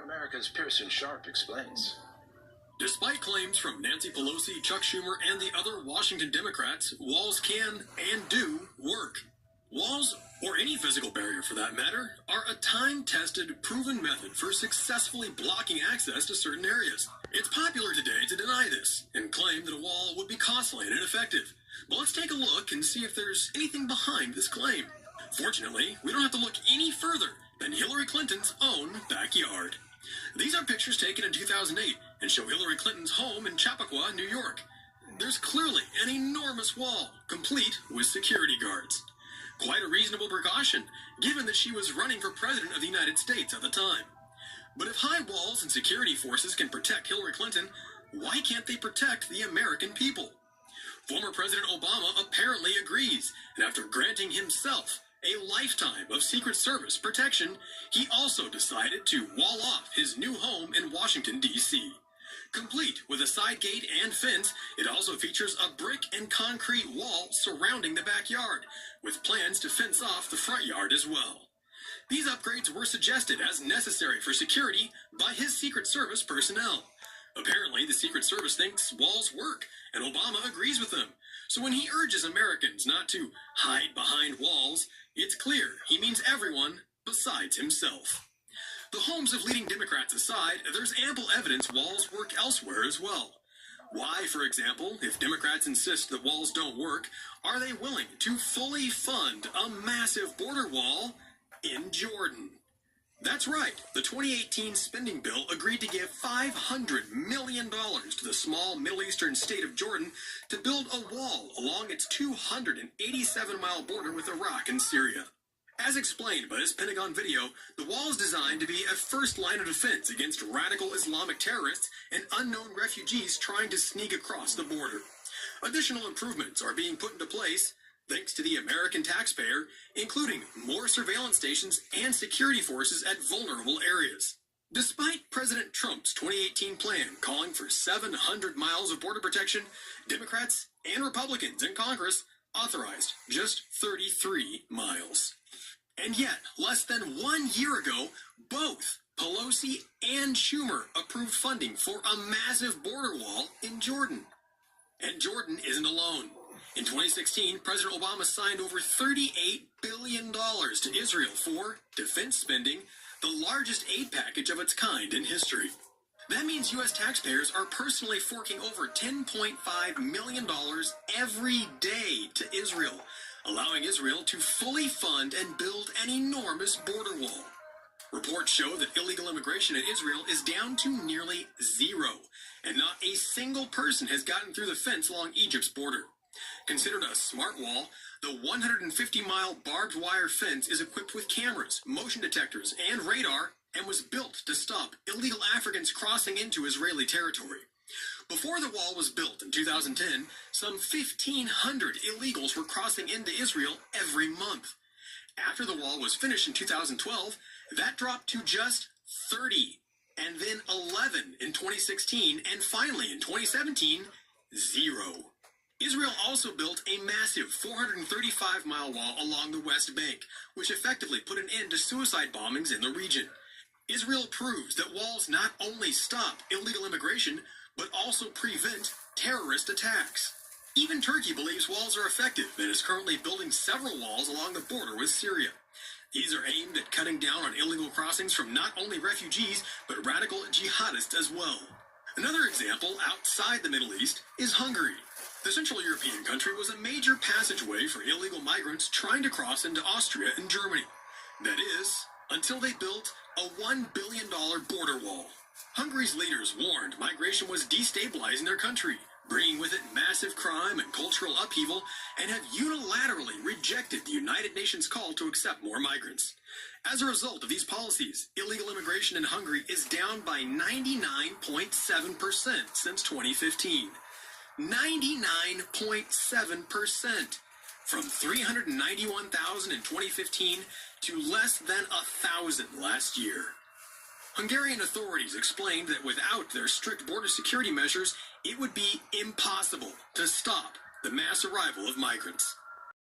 One America's Pearson Sharp explains. Despite claims from Nancy Pelosi, Chuck Schumer, and the other Washington Democrats, walls can and do work. Walls, or any physical barrier for that matter, are a time-tested, proven method for successfully blocking access to certain areas. It's popular today to deny this and claim that a wall would be costly and ineffective. But let's take a look and see if there's anything behind this claim. Fortunately, we don't have to look any further than Hillary Clinton's own backyard. These are pictures taken in 2008 and show Hillary Clinton's home in Chappaqua, New York. There's clearly an enormous wall, complete with security guards. Quite a reasonable precaution, given that she was running for president of the United States at the time. But if high walls and security forces can protect Hillary Clinton, why can't they protect the American people? Former President Obama apparently agrees, and after granting himself a lifetime of Secret Service protection, he also decided to wall off his new home in Washington, D.C. Complete with a side gate and fence, it also features a brick and concrete wall surrounding the backyard, with plans to fence off the front yard as well. These upgrades were suggested as necessary for security by his Secret Service personnel. Apparently, the Secret Service thinks walls work, and Obama agrees with them. So when he urges Americans not to hide behind walls, it's clear he means everyone besides himself. The homes of leading Democrats aside, there's ample evidence walls work elsewhere as well. Why, for example, if Democrats insist that walls don't work, are they willing to fully fund a massive border wall in Jordan? That's right. The 2018 spending bill agreed to give $500 million to the small Middle Eastern state of Jordan to build a wall along its 287-mile border with Iraq and Syria. As explained by this Pentagon video, the wall is designed to be a first line of defense against radical Islamic terrorists and unknown refugees trying to sneak across the border. Additional improvements are being put into place thanks to the American taxpayer, including more surveillance stations and security forces at vulnerable areas. Despite President Trump's 2018 plan calling for 700 miles of border protection, Democrats and Republicans in Congress authorized just 33 miles. And yet, less than 1 year ago, both Pelosi and Schumer approved funding for a massive border wall in Jordan. And Jordan isn't alone. In 2016, President Obama signed over $38 billion to Israel for defense spending, the largest aid package of its kind in history. That means U.S. taxpayers are personally forking over $10.5 million every day to Israel, allowing Israel to fully fund and build an enormous border wall. Reports show that illegal immigration in Israel is down to nearly zero, and not a single person has gotten through the fence along Egypt's border. Considered a smart wall, the 150-mile barbed wire fence is equipped with cameras, motion detectors, and radar, and was built to stop illegal Africans crossing into Israeli territory. Before the wall was built in 2010, some 1,500 illegals were crossing into Israel every month. After the wall was finished in 2012, that dropped to just 30, and then 11 in 2016, and finally in 2017, 0. Israel also built a massive 435-mile wall along the West Bank, which effectively put an end to suicide bombings in the region. Israel proves that walls not only stop illegal immigration, but also prevent terrorist attacks. Even Turkey believes walls are effective and is currently building several walls along the border with Syria. These are aimed at cutting down on illegal crossings from not only refugees, but radical jihadists as well. Another example outside the Middle East is Hungary. The Central European country was a major passageway for illegal migrants trying to cross into Austria and Germany. That is, until they built a $1 billion border wall. Hungary's leaders warned migration was destabilizing their country, bringing with it massive crime and cultural upheaval, and have unilaterally rejected the United Nations call to accept more migrants. As a result of these policies, illegal immigration in Hungary is down by 99.7% since 2015. 99.7%, from 391,000 in 2015 to less than 1,000 last year. Hungarian authorities explained that without their strict border security measures, it would be impossible to stop the mass arrival of migrants.